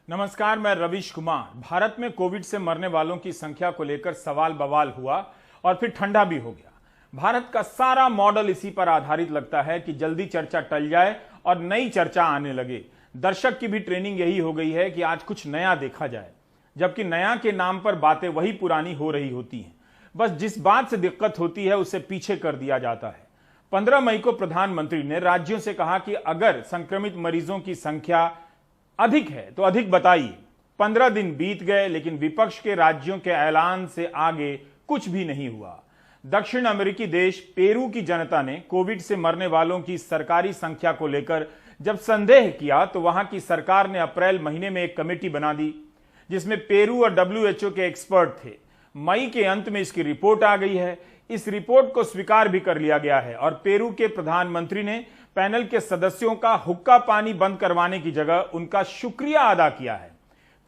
नमस्कार, मैं रवीश कुमार। भारत में कोविड से मरने वालों की संख्या को लेकर सवाल बवाल हुआ और फिर ठंडा भी हो गया। भारत का सारा मॉडल इसी पर आधारित लगता है कि जल्दी चर्चा टल जाए और नई चर्चा आने लगे। दर्शक की भी ट्रेनिंग यही हो गई है कि आज कुछ नया देखा जाए, जबकि नया के नाम पर बातें वही पुरानी हो रही होती हैं। बस जिस बात से दिक्कत होती है उसे पीछे कर दिया जाता है। 15 मई को प्रधानमंत्री ने राज्यों से कहा कि अगर संक्रमित मरीजों की संख्या अधिक है तो अधिक बताइए। 15 दिन बीत गए, लेकिन विपक्ष के राज्यों के ऐलान से आगे कुछ भी नहीं हुआ। दक्षिण अमेरिकी देश पेरू की जनता ने कोविड से मरने वालों की सरकारी संख्या को लेकर जब संदेह किया तो वहां की सरकार ने अप्रैल महीने में एक कमेटी बना दी, जिसमें पेरू और WHO के एक्सपर्ट थे। मई के अंत में इसकी रिपोर्ट आ गई है। इस रिपोर्ट को स्वीकार भी कर लिया गया है और पेरू के प्रधानमंत्री ने पैनल के सदस्यों का हुक्का पानी बंद करवाने की जगह उनका शुक्रिया अदा किया है।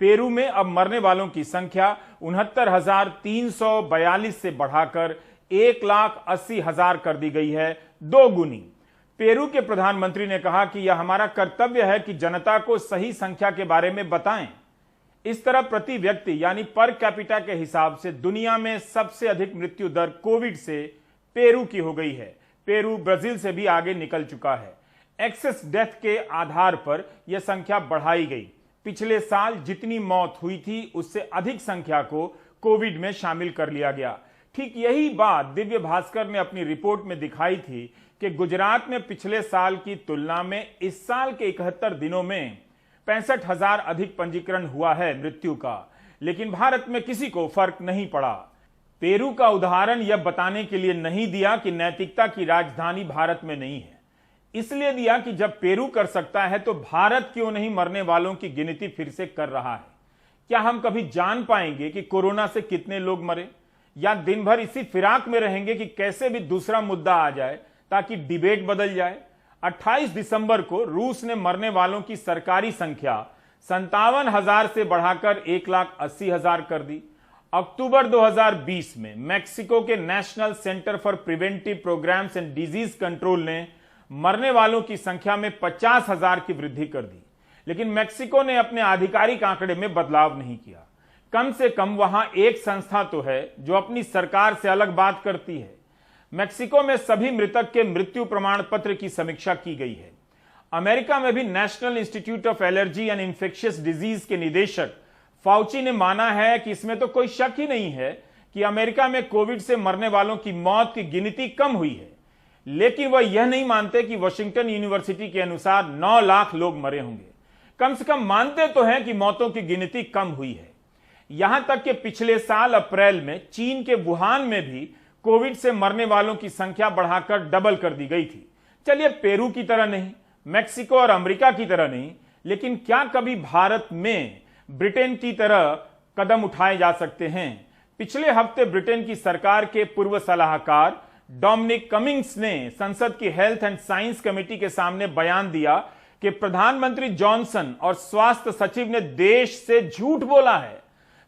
पेरू में अब मरने वालों की संख्या 69,342 से बढ़ाकर 1,80,000 कर दी गई है, 2 गुनी। पेरू के प्रधानमंत्री ने कहा कि यह हमारा कर्तव्य है कि जनता को सही संख्या के बारे में बताएं। इस तरह प्रति व्यक्ति यानी पर कैपिटा के हिसाब से दुनिया में सबसे अधिक मृत्यु दर कोविड से पेरू की हो गई है। पेरू ब्राजील से भी आगे निकल चुका है। एक्सेस डेथ के आधार पर यह संख्या बढ़ाई गई। पिछले साल जितनी मौत हुई थी उससे अधिक संख्या को कोविड में शामिल कर लिया गया। ठीक यही बात दिव्य भास्कर ने अपनी रिपोर्ट में दिखाई थी कि गुजरात में पिछले साल की तुलना में इस साल के 71 दिनों में 65,000 अधिक पंजीकरण हुआ है मृत्यु का, लेकिन भारत में किसी को फर्क नहीं पड़ा। पेरू का उदाहरण यह बताने के लिए नहीं दिया कि नैतिकता की राजधानी भारत में नहीं है, इसलिए दिया कि जब पेरू कर सकता है तो भारत क्यों नहीं मरने वालों की गिनती फिर से कर रहा है। क्या हम कभी जान पाएंगे कि कोरोना से कितने लोग मरे, या दिन भर इसी फिराक में रहेंगे कि कैसे भी दूसरा मुद्दा आ जाए ताकि डिबेट बदल जाए। 28 दिसंबर को रूस ने मरने वालों की सरकारी संख्या 57,000 से बढ़ाकर 1,80,000 कर दी। अक्टूबर 2020 में मैक्सिको के national centre for preventive programmes and disease control ने मरने वालों की संख्या में 50,000 की वृद्धि कर दी, लेकिन मैक्सिको ने अपने आधिकारिक आंकड़े में बदलाव नहीं किया। कम से कम वहां एक संस्था तो है जो अपनी सरकार से अलग बात करती है। मैक्सिको में सभी मृतक के मृत्यु प्रमाण पत्र की समीक्षा की गई है। अमेरिका में भी national institute of allergy and infectious disease के निदेशक फाउची ने माना है कि इसमें तो कोई शक ही नहीं है कि अमेरिका में कोविड से मरने वालों की मौत की गिनती कम हुई है, लेकिन वह यह नहीं मानते कि वॉशिंगटन यूनिवर्सिटी के अनुसार 9 लाख लोग मरे होंगे। कम से कम मानते तो हैं कि मौतों की गिनती कम हुई है। यहां तक कि पिछले साल अप्रैल में चीन के वुहान में भी कोविड से मरने वालों की संख्या बढ़ाकर डबल कर दी गई थी। चलिए, पेरू की तरह नहीं, मैक्सिको और अमेरिका की तरह नहीं, लेकिन क्या कभी भारत में ब्रिटेन की तरह कदम उठाए जा सकते हैं? पिछले हफ्ते ब्रिटेन की सरकार के पूर्व सलाहकार डोमिनिक कमिंग्स ने संसद की हेल्थ एंड साइंस कमेटी के सामने बयान दिया कि प्रधानमंत्री जॉनसन और स्वास्थ्य सचिव ने देश से झूठ बोला है।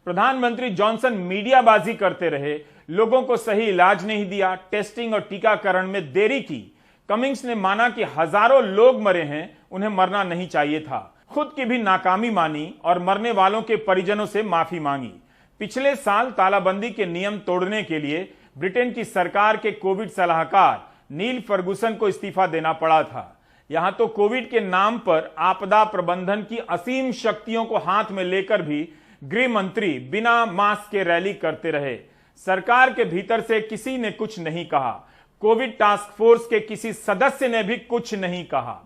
प्रधानमंत्री जॉनसन मीडियाबाजी करते रहे, लोगों को सही इलाज नहीं दिया, टेस्टिंग और टीकाकरण में देरी की। कमिंग्स ने माना कि हजारों लोग मरे हैं, उन्हें मरना नहीं चाहिए था। खुद की भी नाकामी मानी और मरने वालों के परिजनों से माफी मांगी। पिछले साल तालाबंदी के नियम तोड़ने के लिए ब्रिटेन की सरकार के कोविड सलाहकार नील फर्गुसन को इस्तीफा देना पड़ा था। यहां तो कोविड के नाम पर आपदा प्रबंधन की असीम शक्तियों को हाथ में लेकर भी गृह मंत्री बिना मास्क के रैली करते रहे। सरकार के भीतर से किसी ने कुछ नहीं कहा। कोविड टास्क फोर्स के किसी सदस्य ने भी कुछ नहीं कहा।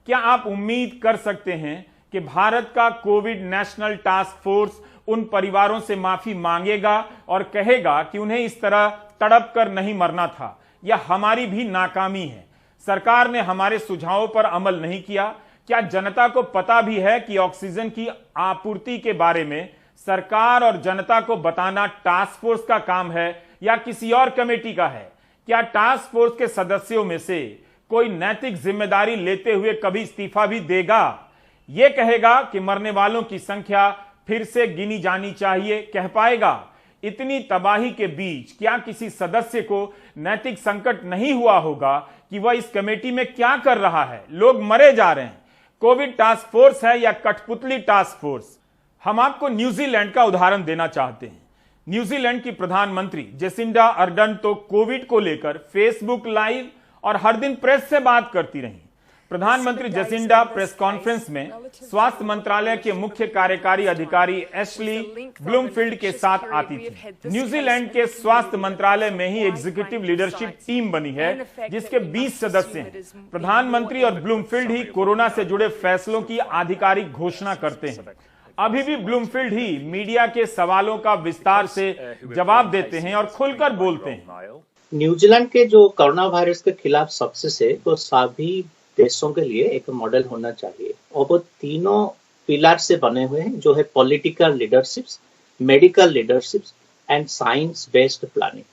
क्या आप उम्मीद कर सकते हैं कि भारत का कोविड नेशनल टास्क फोर्स उन परिवारों से माफी मांगेगा और कहेगा कि उन्हें इस तरह तड़प कर नहीं मरना था? यह हमारी भी नाकामी है। सरकार ने हमारे सुझावों पर अमल नहीं किया। क्या जनता को पता भी है कि ऑक्सीजन की आपूर्ति के बारे में सरकार और जनता को बताना टास्क फोर्स का काम है या किसी और कमेटी का है? क्या टास्क फोर्स के सदस्यों में से कोई नैतिक जिम्मेदारी लेते हुए कभी इस्तीफा भी देगा? यह कहेगा कि मरने वालों की संख्या फिर से गिनी जानी चाहिए, कह पाएगा? इतनी तबाही के बीच क्या किसी सदस्य को नैतिक संकट नहीं हुआ होगा कि वह इस कमेटी में क्या कर रहा है? लोग मरे जा रहे हैं। कोविड टास्क फोर्स है या कठपुतली टास्क फोर्स? हम आपको न्यूजीलैंड का उदाहरण देना चाहते हैं। न्यूजीलैंड की प्रधानमंत्री जेसिंडा अर्डर्न तो कोविड को लेकर फेसबुक लाइव और हर दिन प्रेस से बात करती रही। प्रधानमंत्री जेसिंडा प्रेस कॉन्फ्रेंस में स्वास्थ्य मंत्रालय के मुख्य कार्यकारी अधिकारी एशली ब्लूमफील्ड के साथ आती थी। न्यूजीलैंड के स्वास्थ्य मंत्रालय में ही एग्जीक्यूटिव लीडरशिप टीम बनी है जिसके 20 सदस्य हैं। प्रधानमंत्री और ब्लूमफील्ड ही कोरोना से जुड़े फैसलों की आधिकारिक घोषणा करते हैं। अभी भी ब्लूमफील्ड ही मीडिया के सवालों का विस्तार से जवाब देते हैं और खुलकर बोलते हैं। न्यूजीलैंड के जो कोरोना वायरस के खिलाफ सक्सेस है वो सभी देशों के लिए एक मॉडल होना चाहिए और वो तीनों पिलर से बने हुए हैं जो है political leaderships, medical leaderships and science based planning.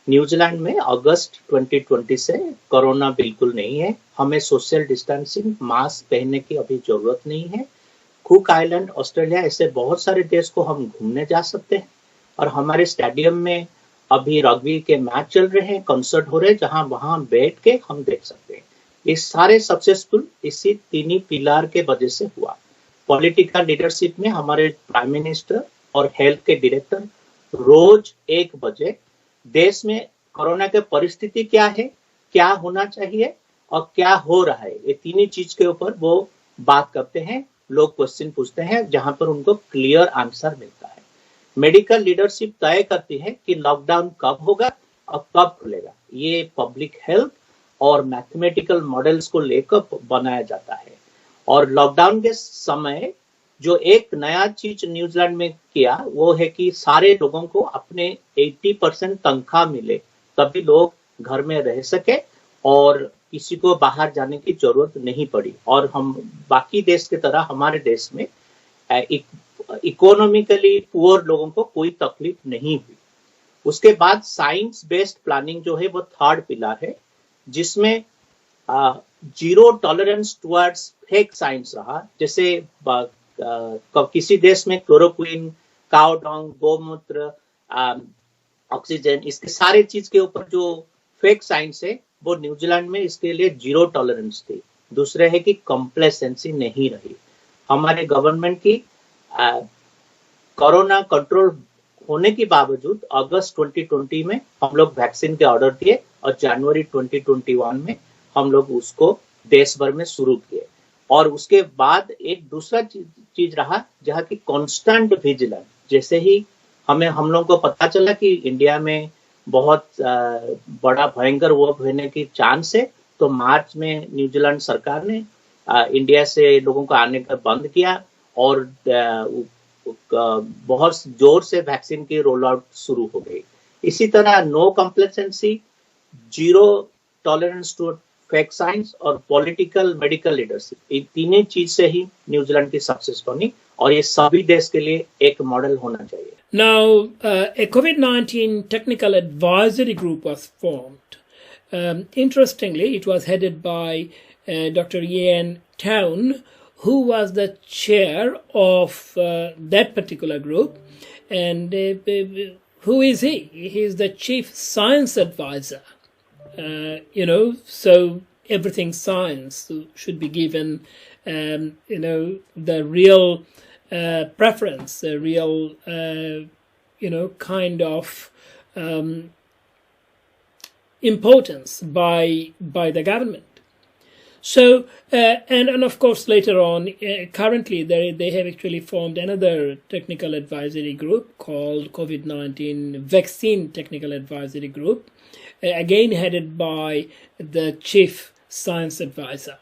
New Zealand में अगस्त 2020 से कोरोना बिल्कुल नहीं है। हमें सोशल डिस्टेंसिंग, मास्क पहनने की अभी जरूरत नहीं है। कुक आइलैंड, ऑस्ट्रेलिया, ऐसे बहुत सारे देश को हम घूमने जा सकते हैं और हमारे स्टेडियम में अभी रग्बी के मैच चल रहे हैं, कंसर्ट हो रहे हैं जहां वहां बैठ के हम देख सकते हैं। ये सारे सक्सेसफुल इसी तीन पिलर के वजह से हुआ। पॉलिटिकल लीडरशिप में हमारे प्राइम मिनिस्टर और हेल्थ के डायरेक्टर रोज 1 बजे देश में कोरोना की परिस्थिति क्या है, क्या होना चाहिए और क्या हो रहा है, ये तीन चीज के ऊपर वो बात करते हैं। लोग क्वेश्चन पूछते हैं जहां पर उनको क्लियर आंसर मिलता है। मेडिकल लीडरशिप तय करती है कि लॉकडाउन कब होगा और कब खुलेगा। ये पब्लिक हेल्थ और मैथमेटिकल मॉडल्स को लेकर बनाया जाता है। और लॉकडाउन के समय जो एक नया चीज न्यूजीलैंड में किया वो है कि सारे लोगों को अपने 80% तनख्वाह मिले तभी लोग घर में रह सके और किसी को बाहर जाने की जरूरत नहीं पड़ी। और हम बाकी देश की तरह हमारे देश में इकोनॉमिकली पुअर लोगों को कोई तकलीफ नहीं हुई। उसके बाद साइंस बेस्ड प्लानिंग जो है वो थर्ड पिलर है जिसमें zero tolerance towards fake science रहा। जैसे किसी देश में क्लोरोक्विन, काउडोंग, गोमूत्र, ऑक्सीजन, इसके सारे चीज के ऊपर जो फेक साइंस है वो न्यूजीलैंड में इसके लिए जीरो टॉलरेंस थी। दूसरे है कि कंप्लेसेंसी नहीं रही। हमारे गवर्नमेंट की कोरोना कंट्रोल होने के बावजूद अगस्त 2020 में हम लोग वैक्सीन के ऑर्डर दिए और जनवरी 2021 में हम लोग उसको देश भर में शुरू किए। और उसके बाद एक दूसरा चीज रहा जहाँ की कांस्टेंट विजिलेंस। जैसे ही हम लोग को पता चला कि इंडिया में बहुत बड़ा भयंकर वो होने की चांस है तो मार्च में न्यूजीलैंड सरकार ने इंडिया से लोगों को आने का बंद किया और बहुत जोर से वैक्सीन की रोल आउट शुरू हो गई। इसी तरह no complacency, zero tolerance to fake science और पॉलिटिकल मेडिकल लीडरशिप, ये तीनों चीज से ही न्यूजीलैंड की सक्सेस बनी और ये सभी देश के लिए एक मॉडल होना चाहिए। Now, a COVID-19 technical advisory group was formed. Interestingly, it was headed by Dr. Ian Town, who was the chair of that particular group. And who is he? He is the chief science advisor. So everything science should be given, the real preference, the real, kind of importance by the government. So, and of course later on, currently they have actually formed another technical advisory group called COVID-19 Vaccine Technical Advisory Group, again headed by the chief science advisor.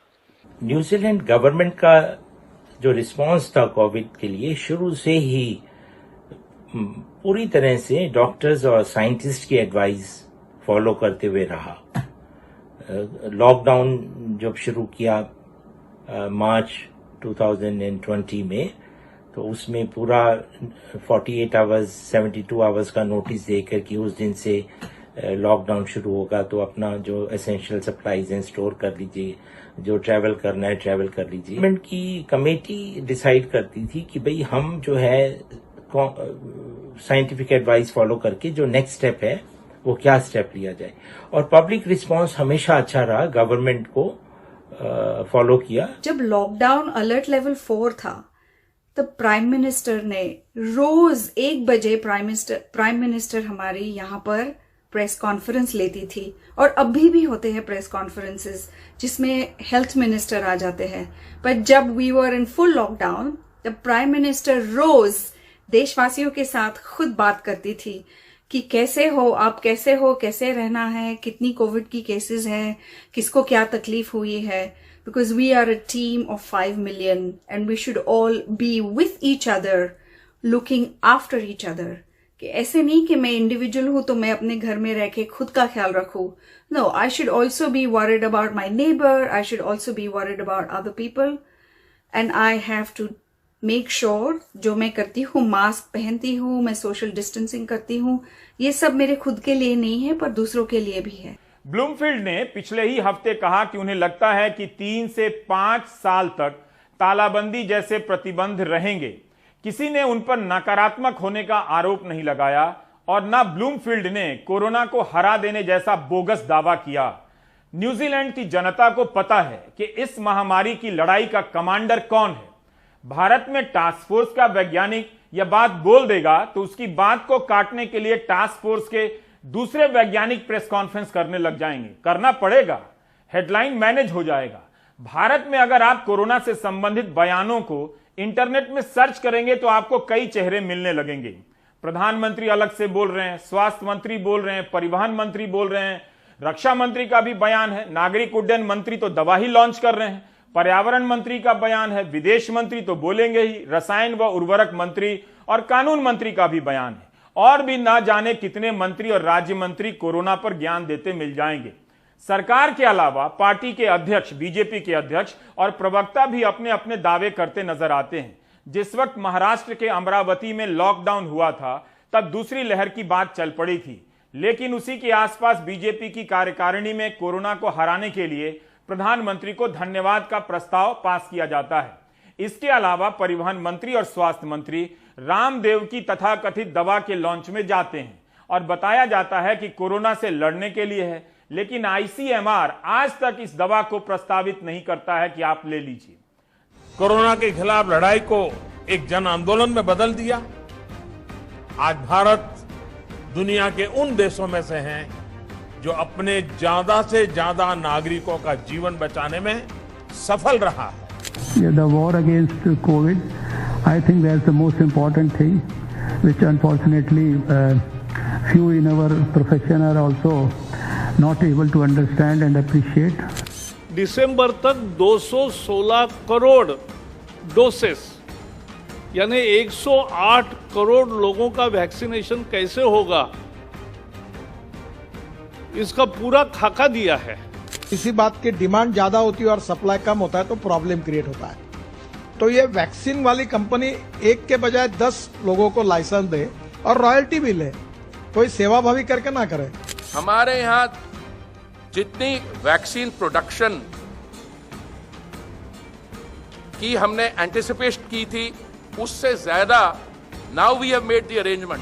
New Zealand government का जो response था Covid के लिए शुरू से ही पूरी तरह से डॉक्टर्स और साइंटिस्ट की एडवाइस फॉलो करते हुए रहा। लॉकडाउन जब शुरू किया मार्च 2020 में तो उसमें पूरा 48 आवर्स 72 आवर्स का नोटिस देकर कि उस दिन से लॉकडाउन शुरू होगा तो अपना जो एसेंशियल सप्लाईज हैं स्टोर कर लीजिए, जो ट्रैवल करना है ट्रैवल कर लीजिए। गवर्नमेंट की कमेटी डिसाइड करती थी कि भाई हम जो है साइंटिफिक एडवाइस फॉलो करके जो नेक्स्ट स्टेप है वो क्या स्टेप लिया जाए। और पब्लिक रिस्पांस हमेशा अच्छा रहा, गवर्नमेंट को फॉलो किया। जब लॉकडाउन अलर्ट लेवल 4 था तो प्राइम मिनिस्टर ने रोज 1 बजे प्राइम मिनिस्टर हमारी यहाँ पर प्रेस कॉन्फ्रेंस लेती थी, और अभी भी होते हैं प्रेस कॉन्फ्रेंसेस जिसमें हेल्थ मिनिस्टर आ जाते हैं। पर जब we were in full lockdown, जब प्राइम मिनिस्टर रोज देशवासियों के साथ खुद बात करती थी कि कैसे हो आप, कैसे हो, कैसे रहना है, कितनी कोविड की केसेस हैं, किसको क्या तकलीफ हुई है, because we are a team of 5 million and we should all be with each other, looking after each other. कि ऐसे नहीं कि मैं इंडिविजुअल हूं तो मैं अपने घर में रह के खुद का ख्याल रखूं। No, I should also be worried about my neighbour, I should also be worried about other people, and I have to make sure जो मैं करती हूँ, मास्क पहनती हूँ, मैं सोशल डिस्टेंसिंग करती हूँ, ये सब मेरे खुद के लिए नहीं है पर दूसरों के लिए भी है। ब्लूमफील्ड ने पिछले ही हफ्ते कहा कि उन्हें लगता है कि 3 से 5 साल तक तालाबंदी जैसे प्रतिबंध रहेंगे। किसी ने उन पर नकारात्मक होने का आरोप नहीं लगाया और न ब्लूमफील्ड ने कोरोना को हरा देने जैसा बोगस दावा किया। न्यूजीलैंड की जनता को पता है कि इस महामारी की लड़ाई का कमांडर कौन है। भारत में टास्क फोर्स का वैज्ञानिक यह बात बोल देगा तो उसकी बात को काटने के लिए टास्क फोर्स के दूसरे वैज्ञानिक प्रेस कॉन्फ्रेंस करने लग जाएंगे। करना पड़ेगा, हेडलाइन मैनेज हो जाएगा। भारत में अगर आप कोरोना से संबंधित बयानों को इंटरनेट में सर्च करेंगे तो आपको कई चेहरे मिलने लगेंगे। प्रधानमंत्री अलग से बोल रहे हैं, स्वास्थ्य मंत्री बोल रहे हैं, परिवहन मंत्री बोल रहे हैं, रक्षा मंत्री का भी बयान है, नागरिक उड्डयन मंत्री तो दवा ही लॉन्च कर रहे हैं, पर्यावरण मंत्री का बयान है, विदेश मंत्री तो बोलेंगे ही, रसायन व उर्वरक मंत्री और कानून मंत्री का भी बयान है, और भी ना जाने कितने मंत्री और राज्य मंत्री कोरोना पर ज्ञान देते मिल जाएंगे। सरकार के अलावा पार्टी के अध्यक्ष, बीजेपी के अध्यक्ष और प्रवक्ता भी अपने अपने दावे करते नजर आते हैं। जिस वक्त महाराष्ट्र के अमरावती में लॉकडाउन हुआ था तब दूसरी लहर की बात चल पड़ी थी, लेकिन उसी के आसपास बीजेपी की कार्यकारिणी में कोरोना को हराने के लिए प्रधानमंत्री को धन्यवाद का प्रस्ताव पास किया जाता है। इसके अलावा परिवहन मंत्री और स्वास्थ्य मंत्री रामदेव की तथाकथित दवा के लॉन्च में जाते हैं और बताया जाता है कि कोरोना से लड़ने के लिए है, लेकिन आईसीएमआर आज तक इस दवा को प्रस्तावित नहीं करता है कि आप ले लीजिए। कोरोना के खिलाफ लड़ाई को एक जन आंदोलन में बदल दिया। आज भारत दुनिया के उन देशों में से है जो अपने ज्यादा से ज्यादा नागरिकों का जीवन बचाने में सफल रहा है। The war against COVID, I think that's the most important thing, which unfortunately few in our profession are also not able to understand and appreciate. दिसंबर तक 216 करोड़ डोसेस यानी 108 करोड़ लोगों का वैक्सीनेशन कैसे होगा, इसका पूरा खाका दिया है। किसी बात की डिमांड ज्यादा होती है और सप्लाई कम होता है तो प्रॉब्लम क्रिएट होता है। तो ये वैक्सीन वाली कंपनी एक के बजाय 10 लोगों को लाइसेंस दे और रॉयल्टी भी ले, कोई सेवाभावी करके ना करे। हमारे यहाँ जितनी वैक्सीन प्रोडक्शन की हमने एंटिसिपेट की थी उससे ज्यादा now we have made the arrangement.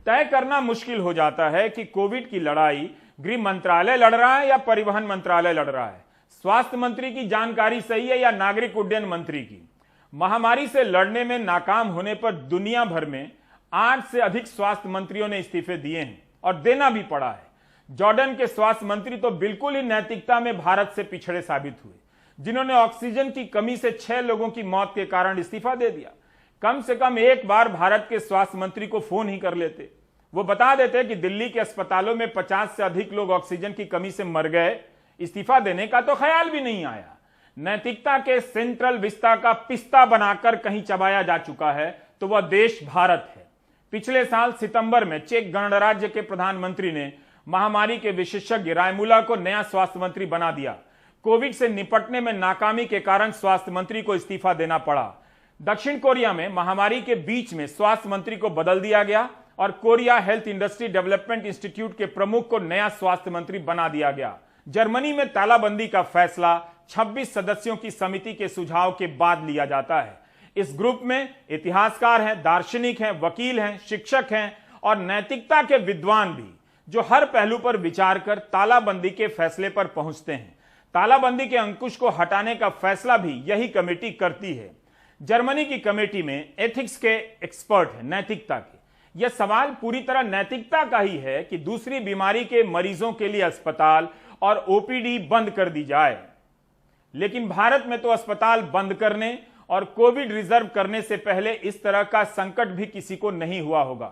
तय करना मुश्किल हो जाता है कि कोविड की लड़ाई गृह मंत्रालय लड़ रहा है या परिवहन मंत्रालय लड़ रहा है, स्वास्थ्य मंत्री की जानकारी सही है या नागरिक उड्डयन मंत्री की। महामारी से लड़ने में नाकाम होने पर दुनिया भर में 8 से अधिक स्वास्थ्य मंत्रियों ने इस्तीफे दिए हैं और देना भी पड़ा है। जॉर्डन के स्वास्थ्य मंत्री तो बिल्कुल ही नैतिकता में भारत से पिछड़े साबित हुए, जिन्होंने ऑक्सीजन की कमी से 6 लोगों की मौत के कारण इस्तीफा दे दिया। कम से कम एक बार भारत के स्वास्थ्य मंत्री को फोन ही कर लेते, वो बता देते कि दिल्ली के अस्पतालों में 50 से अधिक लोग ऑक्सीजन की कमी से मर गए। इस्तीफा देने का तो ख्याल भी नहीं आया। नैतिकता के सेंट्रल विस्ता का पिस्ता बनाकर कहीं चबाया जा चुका है तो वह देश भारत है। पिछले साल सितंबर में चेक गणराज्य के प्रधानमंत्री ने महामारी के विशेषज्ञ रायमुला को नया स्वास्थ्य मंत्री बना दिया। कोविड से निपटने में नाकामी के कारण स्वास्थ्य मंत्री को इस्तीफा देना पड़ा। दक्षिण कोरिया में महामारी के बीच में स्वास्थ्य मंत्री को बदल दिया गया और Korea health industry development institute के प्रमुख को नया स्वास्थ्य मंत्री बना दिया गया। जर्मनी में तालाबंदी का फैसला 26 सदस्यों की समिति के सुझाव के बाद लिया जाता है। इस ग्रुप में इतिहासकार हैं, दार्शनिक हैं, वकील हैं, शिक्षक हैं और नैतिकता के विद्वान भी, जो हर पहलू पर विचार कर तालाबंदी के फैसले पर पहुंचते हैं। तालाबंदी के अंकुश को हटाने का फैसला भी यही कमेटी करती है। जर्मनी की कमेटी में एथिक्स के एक्सपर्ट हैं, नैतिकता के। यह सवाल पूरी तरह नैतिकता का ही है कि दूसरी बीमारी के मरीजों के लिए अस्पताल और ओपीडी बंद कर दी जाए। लेकिन भारत में तो अस्पताल बंद करने और कोविड रिजर्व करने से पहले इस तरह का संकट भी किसी को नहीं हुआ होगा।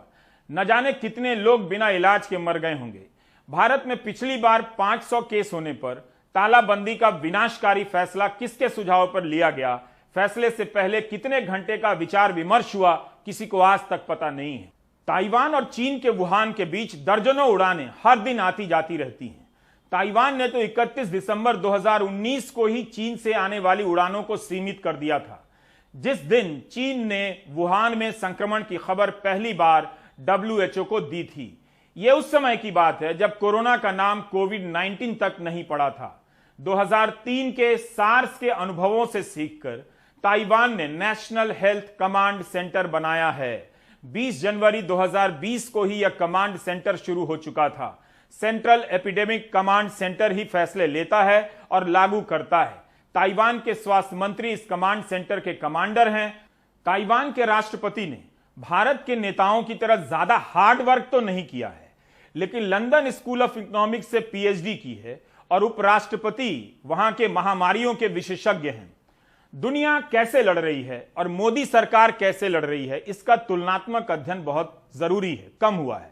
न जाने कितने लोग बिना इलाज के मर गए होंगे। भारत में पिछली बार 500 केस होने पर तालाबंदी का विनाशकारी फैसला किसके सुझाव पर लिया गया, फैसले से पहले कितने घंटे का विचार विमर्श हुआ, किसी को आज तक पता नहीं है। ताइवान और चीन के वुहान के बीच दर्जनों उड़ानें हर दिन आती जाती रहती हैं। ताइवान ने तो 31 दिसंबर 2019 को ही चीन से आने वाली उड़ानों को सीमित कर दिया था, जिस दिन चीन ने वुहान में संक्रमण की खबर पहली बार WHO को दी थी। यह उस समय की बात है जब कोरोना का नाम कोविड-19 तक नहीं पड़ा था। 2003 के सार्स के अनुभवों से सीखकर ताइवान ने नेशनल हेल्थ कमांड सेंटर बनाया है। 20 जनवरी 2020 को ही यह कमांड सेंटर शुरू हो चुका था। सेंट्रल एपिडेमिक कमांड सेंटर ही फैसले लेता है और लागू करता है। ताइवान के स्वास्थ्य मंत्री इस कमांड सेंटर के कमांडर हैं। ताइवान के राष्ट्रपति ने भारत के नेताओं की तरह ज्यादा हार्ड वर्क तो नहीं किया है, लेकिन लंदन स्कूल ऑफ इकोनॉमिक्स से PhD की है और उपराष्ट्रपति वहां के महामारियों के विशेषज्ञ हैं। दुनिया कैसे लड़ रही है और मोदी सरकार कैसे लड़ रही है, इसका तुलनात्मक अध्ययन बहुत जरूरी है, कम हुआ है।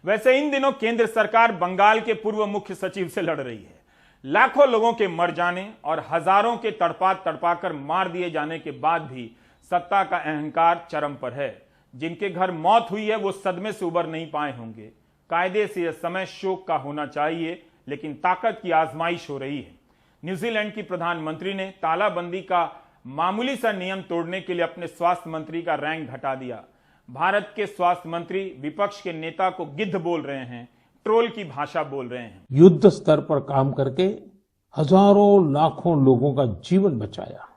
वैसे इन दिनों केंद्र सरकार बंगाल के पूर्व मुख्य सचिव से लड़ रही है। लाखों लोगों के मर जाने और हजारों के तड़पाकर मार दिए जाने के बाद भी सत्ता का अहंकार चरम पर है। जिनके घर मौत हुई है वो सदमे से उबर नहीं पाए होंगे। कायदे से यह समय शोक का होना चाहिए, लेकिन ताकत की आजमाइश हो रही है। न्यूजीलैंड की प्रधानमंत्री ने तालाबंदी का मामूली सा नियम तोड़ने के लिए अपने स्वास्थ्य मंत्री का रैंक घटा दिया। भारत के स्वास्थ्य मंत्री विपक्ष के नेता को गिद्ध बोल रहे हैं, ट्रोल की भाषा बोल रहे हैं। युद्ध स्तर पर काम करके हजारों लाखों लोगों का जीवन बचाया।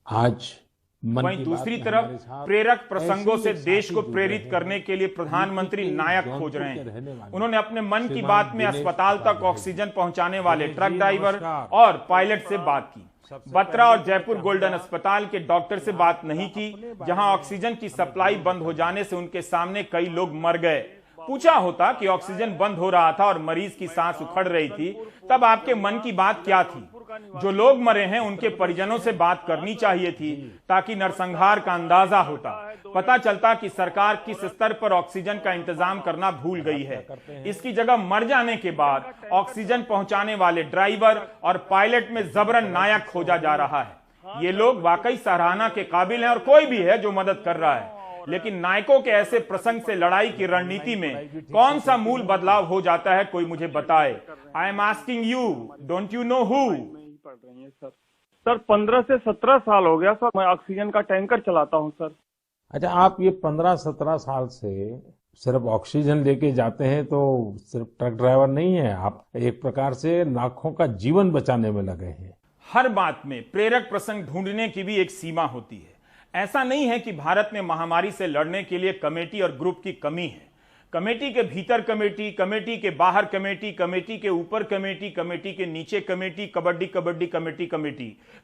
आज वहीं दूसरी तरफ प्रेरक प्रसंगों से देश को प्रेरित करने के लिए प्रधानमंत्री नायक खोज रहे हैं। उन्होंने अपने मन की बात में अस्पताल तक ऑक्सीजन पहुंचाने वाले ट्रक ड्राइवर और पायलट से बात की। बत्रा और जयपुर गोल्डन अस्पताल के डॉक्टर से बात नहीं की, जहां ऑक्सीजन की सप्लाई बंद हो जाने से उनके सामने कई लोग मर गए। पूछा होता कि ऑक्सीजन बंद हो रहा था और मरीज की सांस उखड़ रही थी, तब आपके मन की बात क्या थी? जो लोग मरे हैं उनके परिजनों से बात करनी चाहिए थी, ताकि नरसंहार का अंदाजा होता, पता चलता कि सरकार किस स्तर पर ऑक्सीजन का इंतजाम करना भूल गई है। इसकी जगह मर जाने के बाद ऑक्सीजन पहुंचाने वाले ड्राइवर और पायलट में जबरन नायक खोजा जा रहा है। ये लोग वाकई सराहना के काबिल हैं और कोई भी है जो मदद कर रहा है, लेकिन नायकों के ऐसे प्रसंग से लड़ाई की रणनीति में कौन सा मूल बदलाव हो जाता है, कोई मुझे बताए। I am asking you, don't you know who? Sir 15 से 17 साल हो गया सर, मैं ऑक्सीजन का टैंकर चलाता हूं सर। अच्छा, आप ये 15-17 साल से सिर्फ ऑक्सीजन लेके जाते हैं, तो सिर्फ ट्रक ड्राइवर नहीं है, आप एक प्रकार से लाखों का जीवन बचाने में लगे हैं। हर बात में प्रेरक प्रसंग ढूंढने की भी एक सीमा होती है। ऐसा नहीं है कि भारत में महामारी से लड़ने के लिए कमेटी और ग्रुप की कमी है। कमेटी के भीतर कमेटी, कमेटी के बाहर कमेटी, कमेटी के ऊपर कमेटी, कमेटी के नीचे कमेटी, कबड्डी कबड्डी कमेटी,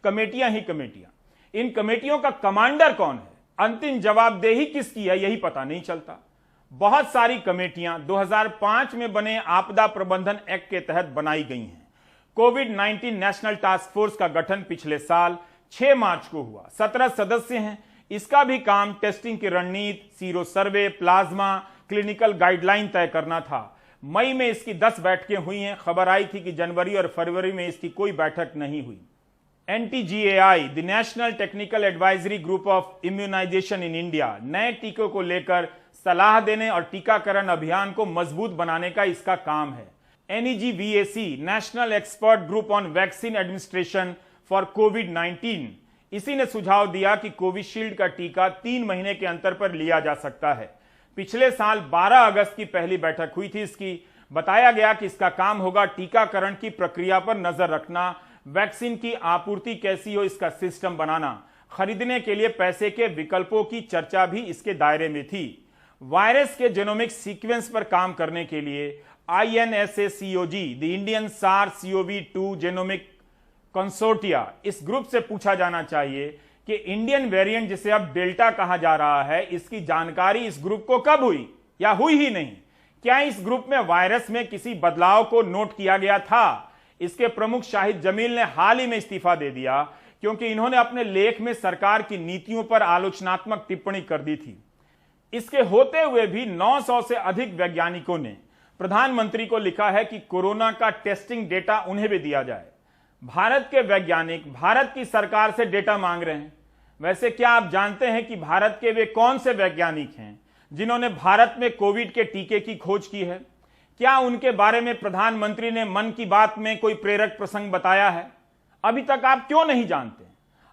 कमेटियां ही कमेटियां। इन कमेटियों का कमांडर कौन है, अंतिम जवाबदेही किसकी है, यही पता नहीं चलता। बहुत सारी कमेटियां 2005 में बने आपदा प्रबंधन एक्ट के तहत बनाई गई हैं। कोविड-19 नेशनल टास्क फोर्स का गठन पिछले साल 6 मार्च को हुआ। 17 सदस्य हैं। इसका भी काम टेस्टिंग की रणनीति, sero survey, plasma, clinical guideline तय करना था। मई में इसकी 10 बैठकें हुई हैं। खबर आई थी कि जनवरी और फरवरी में इसकी कोई बैठक नहीं हुई। NTGAI, the national technical advisory group of immunisation in India, नए टीकों को लेकर सलाह देने और टीकाकरण अभियान को मजबूत बनाने का इसका काम है। NEGVAC, national expert group on vaccine administration for कोविड-19, इसी ने सुझाव दिया कि कोविशील्ड का टीका 3 महीने के अंतर पर लिया जा सकता है। पिछले साल 12 अगस्त की पहली बैठक हुई थी इसकी। बताया गया कि इसका काम होगा टीकाकरण की प्रक्रिया पर नजर रखना, वैक्सीन की आपूर्ति कैसी हो इसका सिस्टम बनाना, खरीदने के लिए पैसे के विकल्पों की चर्चा भी इसके दायरे में थी। वायरस के जेनोमिक सीक्वेंस पर काम करने के लिए INSACOG, the Indian SARS-CoV-2 genomic consortia, इस ग्रुप से पूछा जाना चाहिए कि इंडियन वेरिएंट जिसे अब डेल्टा कहा जा रहा है, इसकी जानकारी इस ग्रुप को कब हुई या हुई ही नहीं? क्या इस ग्रुप में वायरस में किसी बदलाव को नोट किया गया था? इसके प्रमुख शाहिद जमील ने हाल ही में इस्तीफा दे दिया क्योंकि इन्होंने अपने लेख में सरकार की नीतियों पर आलोचनात्मक टिप्पणी कर दी थी। इसके होते हुए भी 900 से अधिक वैज्ञानिकों ने प्रधानमंत्री को लिखा है कि कोरोना का टेस्टिंग डेटा उन्हें भी दिया जाए। भारत के वैज्ञानिक भारत की सरकार से डेटा मांग रहे हैं। वैसे क्या आप जानते हैं कि भारत के वे कौन से वैज्ञानिक हैं जिन्होंने भारत में कोविड के टीके की खोज की है? क्या उनके बारे में प्रधानमंत्री ने मन की बात में कोई प्रेरक प्रसंग बताया है? अभी तक आप क्यों नहीं जानते?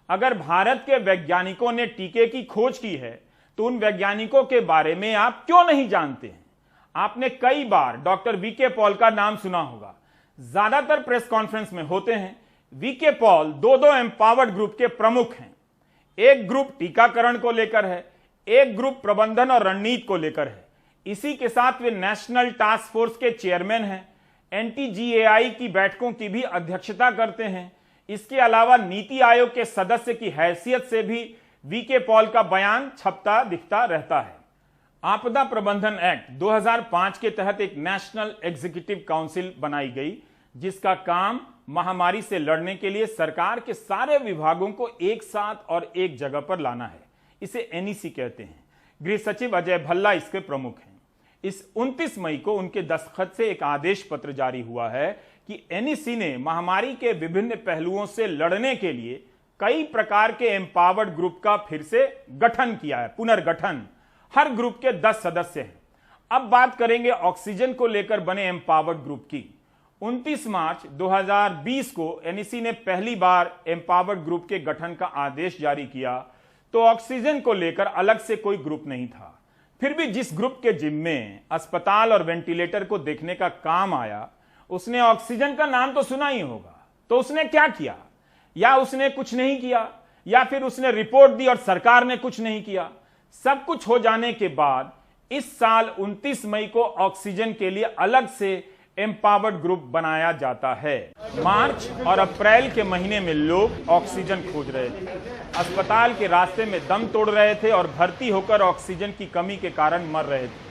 अगर भारत के वैज्ञानिकों ने टीके की खोज की है तो उन वैज्ञानिकों के बारे में आप क्यों नहीं जानते हैं? आपने कई बार डॉक्टर वीके पॉल का नाम सुना होगा, ज्यादातर प्रेस कॉन्फ्रेंस में होते हैं। वीके पॉल दो एम्पावर्ड ग्रुप के प्रमुख हैं। एक ग्रुप टीकाकरण को लेकर है, एक ग्रुप प्रबंधन और रणनीति को लेकर है। इसी के साथ वे नेशनल टास्क फोर्स के चेयरमैन हैं, NTGAI की बैठकों की भी अध्यक्षता करते हैं। इसके अलावा नीति आयोग के सदस्य की हैसियत से भी वीके पॉल का बयान छपता दिखता रहता है। आपदा प्रबंधन एक्ट 2005 के तहत एक नेशनल एग्जीक्यूटिव काउंसिल बनाई गई जिसका काम महामारी से लड़ने के लिए सरकार के सारे विभागों को एक साथ और एक जगह पर लाना है। इसे NEC कहते हैं। गृह सचिव अजय भल्ला इसके प्रमुख हैं। इस 29 मई को उनके दस्तखत से एक आदेश पत्र जारी हुआ है कि NEC ने महामारी के विभिन्न पहलुओं से लड़ने के लिए कई प्रकार के एम्पावर्ड ग्रुप का फिर से गठन किया है, पुनर्गठन। हर ग्रुप के 10 सदस्य हैं। अब बात करेंगे ऑक्सीजन को लेकर बने एम्पावर्ड ग्रुप की। 29 मार्च 2020 को NEC ने पहली बार एम्पावर्ड ग्रुप के गठन का आदेश जारी किया तो ऑक्सीजन को लेकर अलग से कोई ग्रुप नहीं था। फिर भी जिस ग्रुप के जिम्मे अस्पताल और वेंटिलेटर को देखने का काम आया उसने ऑक्सीजन का नाम तो सुना ही होगा। तो उसने क्या किया? या उसने कुछ नहीं किया, या फिर उसने रिपोर्ट दी और सरकार ने कुछ नहीं किया। सब कुछ हो जाने के बाद इस साल 29 मई को ऑक्सीजन के लिए अलग से एम्पावर्ड ग्रुप बनाया जाता है। मार्च और अप्रैल के महीने में लोग ऑक्सीजन खोज रहे थे, अस्पताल के रास्ते में दम तोड़ रहे थे और भर्ती होकर ऑक्सीजन की कमी के कारण मर रहे थे।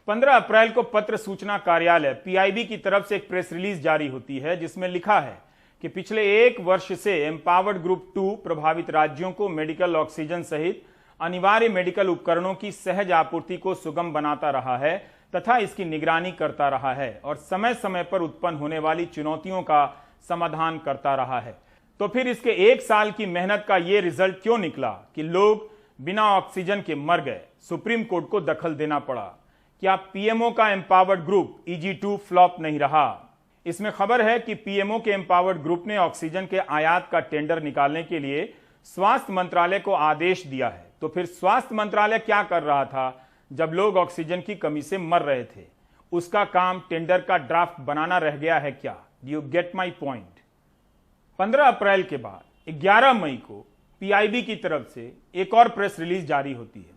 15 अप्रैल को पत्र सूचना कार्यालय PIB की तरफ से एक प्रेस रिलीज जारी होती है जिसमें लिखा है कि पिछले 1 वर्ष से एम्पावर्ड ग्रुप 2 प्रभावित राज्यों को मेडिकल ऑक्सीजन सहित अनिवार्य मेडिकल उपकरणों की सहज आपूर्ति को सुगम बनाता रहा है तथा इसकी निगरानी करता रहा है और समय समय पर उत्पन्न होने वाली चुनौतियों का समाधान करता रहा है। तो फिर इसके 1 साल की मेहनत का ये रिजल्ट क्यों निकला कि लोग बिना ऑक्सीजन के मर गए? सुप्रीम कोर्ट को दखल देना पड़ा। क्या PMO का एम्पावर्ड ग्रुप EG2 फ्लॉप नहीं रहा? इसमें खबर है कि PMO के एम्पावर्ड ग्रुप ने ऑक्सीजन के आयात का टेंडर निकालने के लिए स्वास्थ्य मंत्रालय को आदेश दिया है। तो फिर स्वास्थ्य मंत्रालय क्या कर रहा था जब लोग ऑक्सीजन की कमी से मर रहे थे? उसका काम टेंडर का ड्राफ्ट बनाना रह गया है क्या? You get my point. 15 अप्रैल के बाद 11 मई को PIB की तरफ से एक और प्रेस रिलीज जारी होती है।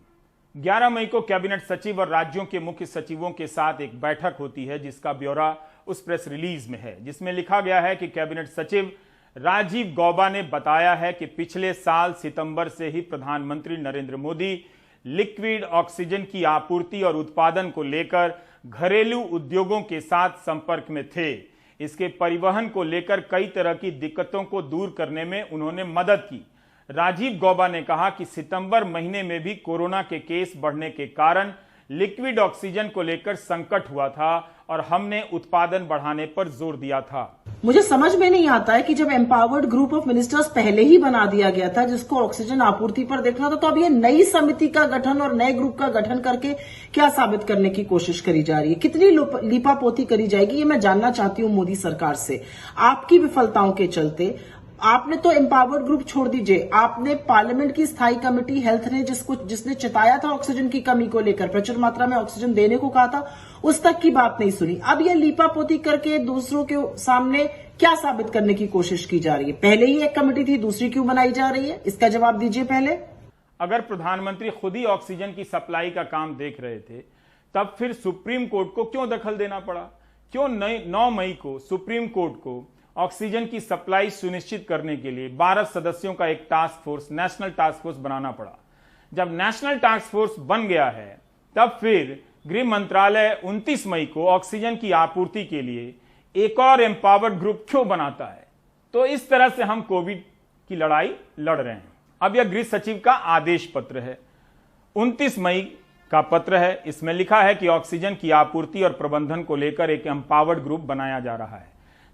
11 मई को कैबिनेट सचिव और राज्यों के मुख्य सचिवों के साथ एक बैठक होती है जिसका ब्यौरा उस प्रेस रिलीज में है, जिसमें लिखा गया है कि कैबिनेट सचिव राजीव गौबा ने बताया है कि पिछले साल सितंबर से ही प्रधानमंत्री नरेंद्र मोदी लिक्विड ऑक्सीजन की आपूर्ति और उत्पादन को लेकर घरेलू उद्योगों के साथ संपर्क में थे। इसके परिवहन को लेकर कई तरह की दिक्कतों को दूर करने में उन्होंने मदद की। राजीव गौबा ने कहा कि सितंबर महीने में भी कोरोना के केस बढ़ने के कारण लिक्विड ऑक्सीजन को लेकर संकट हुआ था और हमने उत्पादन बढ़ाने पर जोर दिया था। मुझे समझ में नहीं आता है कि जब एम्पावर्ड ग्रुप ऑफ मिनिस्टर्स पहले ही बना दिया गया था जिसको ऑक्सीजन आपूर्ति पर देखना था, तो अब ये नई समिति का गठन और नए ग्रुप का गठन करके क्या साबित करने की कोशिश करी जा रही है? कितनी लीपापोती करी जाएगी, ये मैं जानना चाहती हूँ मोदी सरकार से। आपकी विफलताओं के चलते आपने तो एम्पावर्ड ग्रुप छोड़ दीजिए, आपने पार्लियामेंट की स्थायी कमेटी हेल्थ ने जिसने चिताया था ऑक्सीजन की कमी को लेकर, प्रचुर मात्रा में ऑक्सीजन देने को कहा था, उस तक की बात नहीं सुनी। अब ये लीपापोती करके दूसरों के सामने क्या साबित करने की कोशिश की जा रही है? पहले ही एक कमेटी थी, दूसरी क्यों बनाई जा रही है? इसका जवाब दीजिए पहले। अगर प्रधानमंत्री खुद ही ऑक्सीजन की सप्लाई का काम देख रहे थे तब फिर सुप्रीम कोर्ट को क्यों दखल देना पड़ा? क्यों 9 मई को सुप्रीम कोर्ट को ऑक्सीजन की सप्लाई सुनिश्चित करने के लिए 12 सदस्यों का एक task force, national task force बनाना पड़ा। जब नेशनल टास्क फोर्स बन गया है तब फिर गृह मंत्रालय 29 मई को ऑक्सीजन की आपूर्ति के लिए एक और एम्पावर्ड ग्रुप क्यों बनाता है? तो इस तरह से हम कोविड की लड़ाई लड़ रहे हैं। अब यह गृह सचिव का आदेश पत्र है, 29 मई का पत्र है। इसमें लिखा है कि ऑक्सीजन की आपूर्ति और प्रबंधन को लेकर एक एम्पावर्ड ग्रुप बनाया जा रहा है,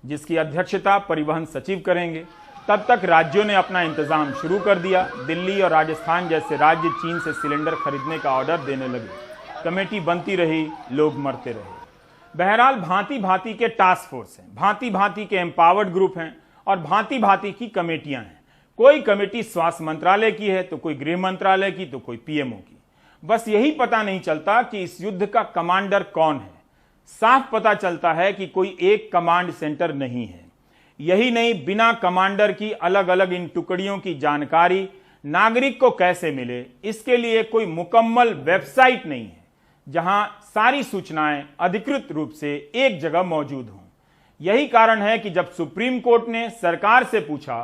जिसकी अध्यक्षता परिवहन सचिव करेंगे। तब तक राज्यों ने अपना इंतजाम शुरू कर दिया। दिल्ली और राजस्थान जैसे राज्य चीन से सिलेंडर खरीदने का ऑर्डर देने लगे। कमेटी बनती रही, लोग मरते रहे। बहरहाल भांति भांति के टास्क फोर्स हैं, भांति भांति के एम्पावर्ड ग्रुप हैं और भांति भांति की कमेटियां हैं। कोई कमेटी स्वास्थ्य मंत्रालय की है तो कोई गृह मंत्रालय की तो कोई पीएमओ की। बस यही पता नहीं चलता कि इस युद्ध का कमांडर कौन है। साफ पता चलता है कि कोई एक कमांड सेंटर नहीं है। यही नहीं, बिना कमांडर की अलग अलग इन टुकड़ियों की जानकारी नागरिक को कैसे मिले, इसके लिए कोई मुकम्मल वेबसाइट नहीं है जहां सारी सूचनाएं अधिकृत रूप से एक जगह मौजूद हों। यही कारण है कि जब सुप्रीम कोर्ट ने सरकार से पूछा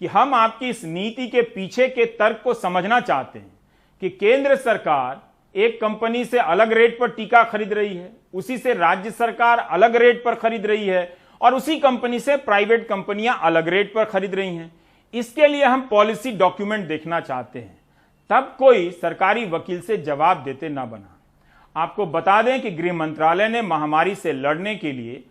कि हम आपकी इस नीति के पीछे के तर्क को समझना चाहते हैं कि केंद्र सरकार एक कंपनी से अलग रेट पर टीका खरीद रही है, उसी से राज्य सरकार अलग रेट पर खरीद रही है और उसी कंपनी से प्राइवेट कंपनियां अलग रेट पर खरीद रही हैं, इसके लिए हम पॉलिसी डॉक्यूमेंट देखना चाहते हैं। तब कोई सरकारी वकील से जवाब देते ना बना। आपको बता दें कि गृह मंत्रालय ने महामारी से लड़ने के लिए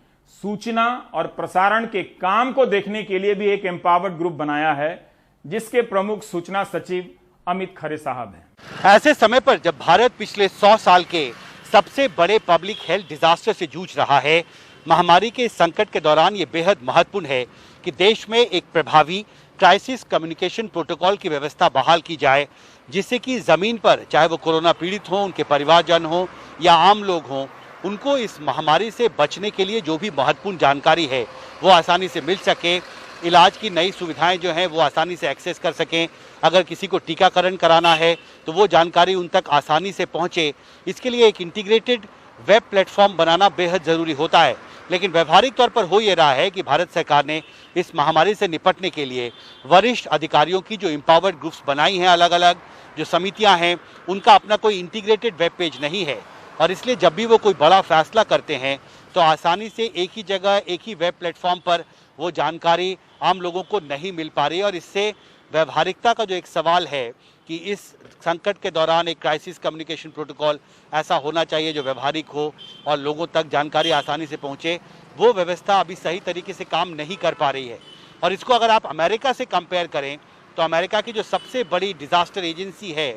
सूचना और प्रसारण के काम को देखने के लिए भी एक एम्पावर्ड ग्रुप बनाया है, जिसके प्रमुख सूचना सचिव अमित खरे साहब हैं। ऐसे समय पर जब भारत पिछले 100 साल के सबसे बड़े पब्लिक हेल्थ डिजास्टर से जूझ रहा है, महामारी के संकट के दौरान ये बेहद महत्वपूर्ण है कि देश में एक प्रभावी क्राइसिस कम्युनिकेशन प्रोटोकॉल की व्यवस्था बहाल की जाए, जिससे कि जमीन पर चाहे वो कोरोना पीड़ित हों, उनके परिवारजन हों या आम लोग हों, उनको इस महामारी से बचने के लिए जो भी महत्वपूर्ण जानकारी है वो आसानी से मिल सके। इलाज की नई सुविधाएं जो हैं वो आसानी से एक्सेस कर सकें। अगर किसी को टीकाकरण कराना है तो वो जानकारी उन तक आसानी से पहुंचे। इसके लिए एक इंटीग्रेटेड वेब प्लेटफॉर्म बनाना बेहद ज़रूरी होता है। लेकिन व्यवहारिक तौर पर हो ये रहा है कि भारत सरकार ने इस महामारी से निपटने के लिए वरिष्ठ अधिकारियों की जो एम्पावर्ड ग्रुप्स बनाई हैं, अलग अलग जो समितियां हैं, उनका अपना कोई इंटीग्रेटेड वेब पेज नहीं है और इसलिए जब भी वो कोई बड़ा फैसला करते हैं तो आसानी से एक ही जगह, एक ही वेब प्लेटफॉर्म पर वो जानकारी आम लोगों को नहीं मिल पा रही। और इससे व्यवहारिकता का जो एक सवाल है कि इस संकट के दौरान एक क्राइसिस कम्युनिकेशन प्रोटोकॉल ऐसा होना चाहिए जो व्यवहारिक हो और लोगों तक जानकारी आसानी से पहुंचे, वो व्यवस्था अभी सही तरीके से काम नहीं कर पा रही है। और इसको अगर आप अमेरिका से कंपेयर करें तो अमेरिका की जो सबसे बड़ी डिजास्टर एजेंसी है,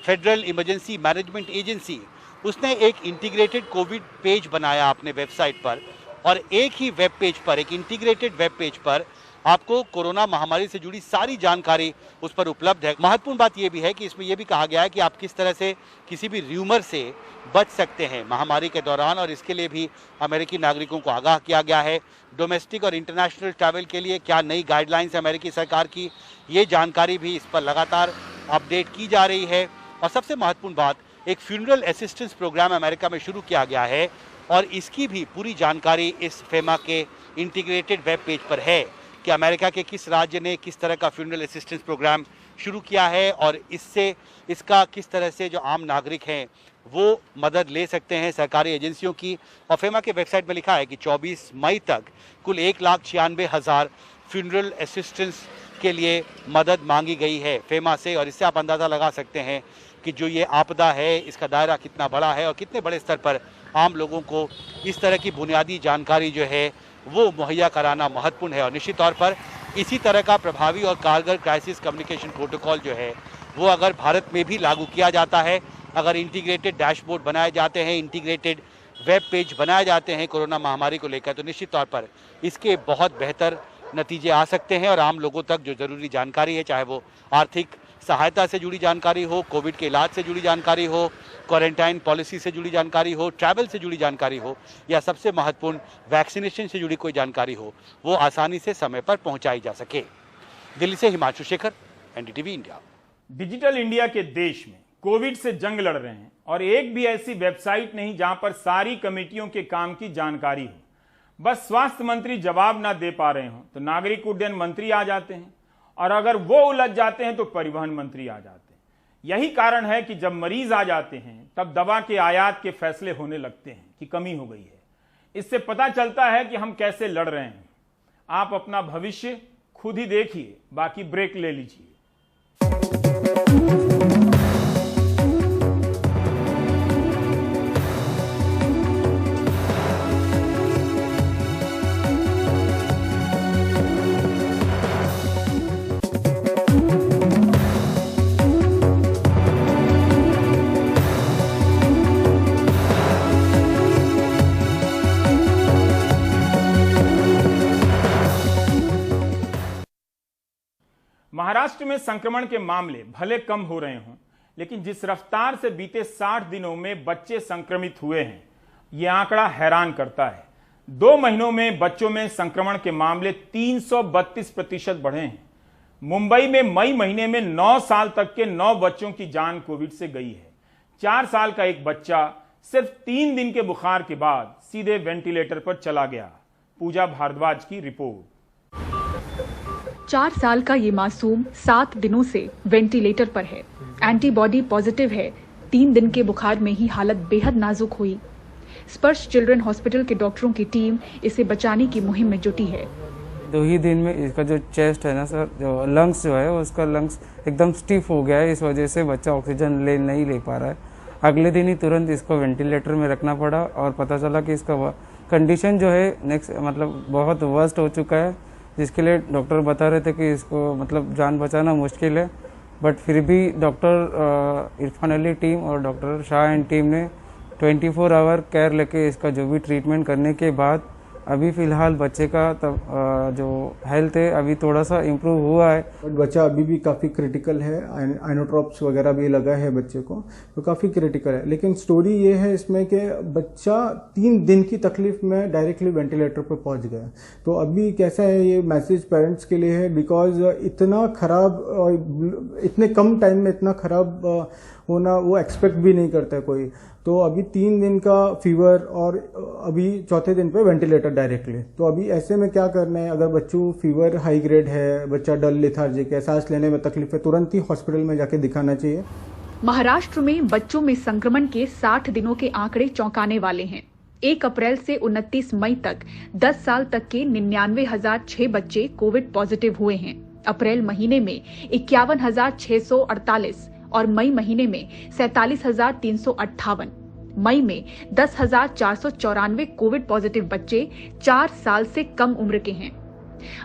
फेडरल इमरजेंसी मैनेजमेंट एजेंसी, उसने एक इंटीग्रेटेड कोविड पेज बनाया अपने वेबसाइट पर और एक ही वेब पेज पर, एक इंटीग्रेटेड वेब पेज पर आपको कोरोना महामारी से जुड़ी सारी जानकारी उस पर उपलब्ध है। महत्वपूर्ण बात यह भी है कि इसमें यह भी कहा गया है कि आप किस तरह से किसी भी र्यूमर से बच सकते हैं महामारी के दौरान, और इसके लिए भी अमेरिकी नागरिकों को आगाह किया गया है। डोमेस्टिक और इंटरनेशनल ट्रैवल के लिए क्या नई गाइडलाइंस है अमेरिकी सरकार की, ये जानकारी भी इस पर लगातार अपडेट की जा रही है। और सबसे महत्वपूर्ण बात, एक फ्यूनरल असिस्टेंस प्रोग्राम अमेरिका में शुरू किया गया है और इसकी भी पूरी जानकारी इस फेमा के इंटीग्रेटेड वेब पेज पर है कि अमेरिका के किस राज्य ने किस तरह का फ्यूनरल असिस्टेंस प्रोग्राम शुरू किया है और इससे इसका किस तरह से जो आम नागरिक हैं वो मदद ले सकते हैं सरकारी एजेंसियों की। और फेमा के वेबसाइट में लिखा है कि 24 मई तक कुल 1,96,000 फ्यूनरल असिस्टेंस के लिए मदद मांगी गई है फेमा से। और इससे आप अंदाज़ा लगा सकते हैं कि जो ये आपदा है इसका दायरा कितना बड़ा है और कितने बड़े स्तर पर आम लोगों को इस तरह की बुनियादी जानकारी जो है वो मुहैया कराना महत्वपूर्ण है। और निश्चित तौर पर इसी तरह का प्रभावी और कारगर क्राइसिस कम्युनिकेशन प्रोटोकॉल जो है वो अगर भारत में भी लागू किया जाता है, अगर इंटीग्रेटेड डैशबोर्ड बनाए जाते हैं, इंटीग्रेटेड वेब पेज बनाए जाते हैं कोरोना महामारी को लेकर, तो निश्चित तौर पर इसके बहुत बेहतर नतीजे आ सकते हैं और आम लोगों तक जो ज़रूरी जानकारी है, चाहे वो आर्थिक सहायता से जुड़ी जानकारी हो, कोविड के इलाज से जुड़ी जानकारी हो, क्वारंटाइन पॉलिसी से जुड़ी जानकारी हो, ट्रैवल से जुड़ी जानकारी हो या सबसे महत्वपूर्ण वैक्सीनेशन से जुड़ी कोई जानकारी हो, वो आसानी से समय पर पहुंचाई जा सके। दिल्ली से Himanshu Shekhar, NDTV India. Digital India के देश में कोविड से जंग लड़ रहे हैं और एक भी ऐसी वेबसाइट नहीं जहां पर सारी कमेटियों के काम की जानकारी हो। बस स्वास्थ्य मंत्री जवाब ना दे पा रहे हो तो नागरिक उड्डयन मंत्री आ जाते हैं, और अगर वो उलझ जाते हैं तो परिवहन मंत्री आ जाते हैं। यही कारण है कि जब मरीज आ जाते हैं तब दवा के आयात के फैसले होने लगते हैं कि कमी हो गई है। इससे पता चलता है कि हम कैसे लड़ रहे हैं। आप अपना भविष्य खुद ही देखिए, बाकी ब्रेक ले लीजिए। महाराष्ट्र में संक्रमण के मामले भले कम हो रहे हों, लेकिन जिस रफ्तार से बीते 60 दिनों में बच्चे संक्रमित हुए हैं, यह आंकड़ा हैरान करता है। 2 महीनों में बच्चों में संक्रमण के मामले 332% बढ़े हैं। मुंबई में मई महीने में 9 साल तक के 9 बच्चों की जान कोविड से गई है। 4 साल का एक बच्चा सिर्फ 3 दिन के बुखार के बाद सीधे वेंटिलेटर पर चला गया। पूजा भारद्वाज की रिपोर्ट। 4 साल का ये मासूम 7 दिनों से वेंटिलेटर पर है। एंटीबॉडी पॉजिटिव है। 3 दिन के बुखार में ही हालत बेहद नाजुक हुई। स्पर्श चिल्ड्रन हॉस्पिटल के डॉक्टरों की टीम इसे बचाने की मुहिम में जुटी है। 2 ही दिन में इसका जो चेस्ट है ना सर, जो लंग्स जो है उसका लंग्स एकदम स्टिफ हो गया है। इस वजह से बच्चा ऑक्सीजन नहीं ले पा रहा है। अगले दिन ही तुरंत इसको वेंटिलेटर में रखना पड़ा और पता चला कि इसका कंडीशन जो है नेक्स्ट मतलब बहुत वर्स्ट हो चुका है, जिसके लिए डॉक्टर बता रहे थे कि इसको मतलब जान बचाना मुश्किल है। बट फिर भी डॉक्टर इरफान अली टीम और डॉक्टर शाह एंड टीम ने 24 आवर केयर लेके इसका जो भी ट्रीटमेंट करने के बाद अभी फिलहाल बच्चे का जो हेल्थ है अभी थोड़ा सा इम्प्रूव हुआ है। बट बच्चा अभी भी काफ़ी क्रिटिकल है। आइनोट्रॉप्स वगैरह भी लगा है बच्चे को, तो काफ़ी क्रिटिकल है। लेकिन स्टोरी ये है इसमें कि बच्चा 3 दिन की तकलीफ में डायरेक्टली वेंटिलेटर पर पहुंच गया। तो अभी कैसा है, ये मैसेज पेरेंट्स के लिए है, बिकॉज इतना खराब, इतने कम टाइम में इतना खराब होना वो एक्सपेक्ट भी नहीं करता है कोई। तो अभी 3 दिन का फीवर और अभी 4थे दिन पे वेंटिलेटर डायरेक्टली। तो अभी ऐसे में क्या करना है, अगर बच्चों फीवर हाई ग्रेड है, बच्चा डल लेथार्जिक है, सांस लेने में तकलीफ है, तुरंत ही हॉस्पिटल में जाके दिखाना चाहिए। महाराष्ट्र में बच्चों में संक्रमण के 60 दिनों के आंकड़े चौंकाने वाले हैं। 1 अप्रैल से 29 मई तक 10 साल तक के 99,006 बच्चे कोविड पॉजिटिव हुए हैं। अप्रैल महीने में 51,648 और मई महीने में 47,358। मई में 10,494 कोविड पॉजिटिव बच्चे 4 साल से कम उम्र के हैं।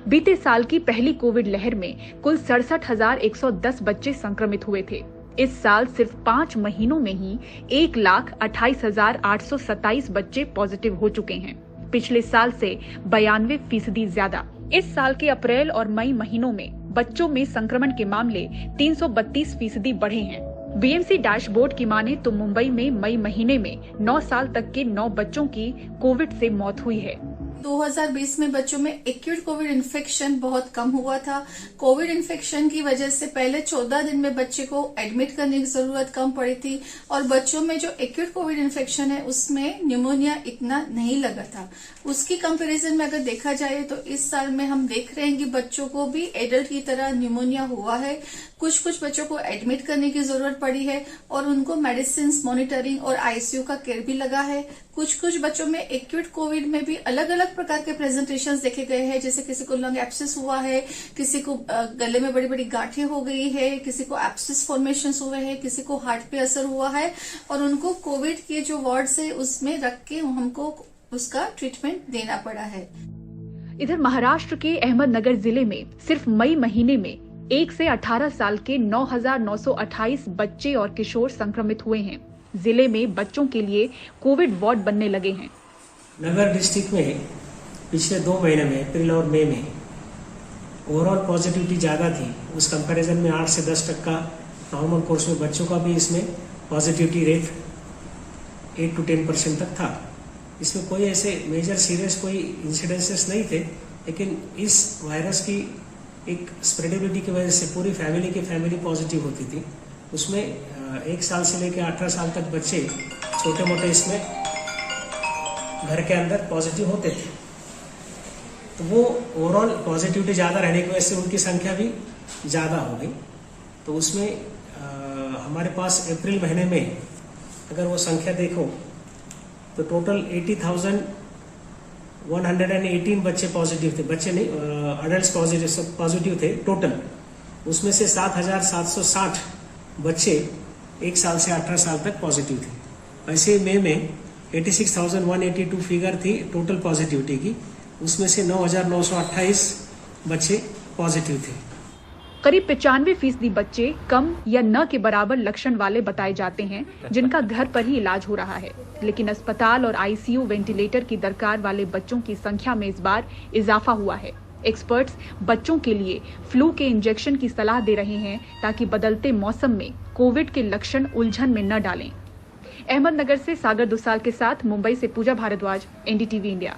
बीते साल की पहली कोविड लहर में कुल 67,110 बच्चे संक्रमित हुए थे। इस साल सिर्फ 5 महीनों में ही 1,28,827 बच्चे पॉजिटिव हो चुके हैं, पिछले साल से 92% ज्यादा। इस साल के अप्रैल और मई महीनों में बच्चों में संक्रमण के मामले 332% बढ़े हैं। बीएमसी डैशबोर्ड की माने तो मुंबई में मई महीने में 9 साल तक के 9 बच्चों की कोविड से मौत हुई है। 2020 में बच्चों में एक्यूट कोविड इन्फेक्शन बहुत कम हुआ था। कोविड इन्फेक्शन की वजह से पहले 14 दिन में बच्चे को एडमिट करने की जरूरत कम पड़ी थी, और बच्चों में जो एक्यूट कोविड इन्फेक्शन है उसमें न्यूमोनिया इतना नहीं लगा था। उसकी कंपैरिजन में अगर देखा जाए तो इस साल में हम देख रहे हैं कि बच्चों को भी एडल्ट की तरह न्यूमोनिया हुआ है। कुछ बच्चों को एडमिट करने की जरूरत पड़ी है और उनको मेडिसिन मॉनिटरिंग और आईसीयू का केयर भी लगा है। कुछ बच्चों में एक्यूट कोविड में भी अलग अलग प्रकार के प्रेजेंटेशंस देखे गए हैं, जैसे किसी को लंग एब्सेस हुआ है, किसी को गले में बड़ी बड़ी गांठें हो गई है, किसी को एब्सेस फॉर्मेशंस हुए हैं, किसी को हार्ट पे असर हुआ है, और उनको कोविड के जो वार्ड्स है उसमें रख के हमको उसका ट्रीटमेंट देना पड़ा है। इधर महाराष्ट्र के अहमदनगर जिले में सिर्फ मई महीने में 1 से 18 साल के 9,928 बच्चे और किशोर संक्रमित हुए हैं। जिले में बच्चों के लिए कोविड वार्ड बनने लगे हैं। नगर डिस्ट्रिक्ट में पिछले 2 महीने में अप्रैल और मई में ओवरऑल पॉजिटिविटी ज़्यादा थी। उस कंपैरिजन में 8 से 10% नॉर्मल कोर्स में बच्चों का भी इसमें पॉजिटिविटी रेट 8 to 10% तक था। इसमें कोई ऐसे मेजर सीरियस कोई इंसिडेंसेस नहीं थे, लेकिन इस वायरस की एक स्प्रेडेबिलिटी की वजह से पूरी फैमिली पॉजिटिव होती थी। उसमें 1 साल से लेकर 18 साल तक बच्चे छोटे मोटे इसमें घर के अंदर पॉजिटिव होते थे। तो वो ओवरऑल पॉजिटिविटी ज़्यादा रहने की वजह से उनकी संख्या भी ज़्यादा हो गई। तो उसमें हमारे पास अप्रैल महीने में अगर वो संख्या देखो तो टोटल 80,118 बच्चे पॉजिटिव थे, बच्चे नहीं अडल्ट पॉजिटिव थे टोटल। उसमें से 7,760 बच्चे 1 साल से 18 साल तक पॉजिटिव थे। ऐसे मई में 86,182 फिगर थी टोटल पॉजिटिविटी की, उसमें से 9,928 बच्चे पॉजिटिव थे। करीब 95% बच्चे कम या न के बराबर लक्षण वाले बताए जाते हैं जिनका घर पर ही इलाज हो रहा है, लेकिन अस्पताल और आईसीयू वेंटिलेटर की दरकार वाले बच्चों की संख्या में इस बार इजाफा हुआ है। एक्सपर्ट्स बच्चों के लिए फ्लू के इंजेक्शन की सलाह दे रहे हैं ताकि बदलते मौसम में कोविड के लक्षण उलझन में न डालें। अहमदनगर से सागर दुसाल के साथ मुंबई से पूजा भारद्वाज, एनडीटीवी इंडिया।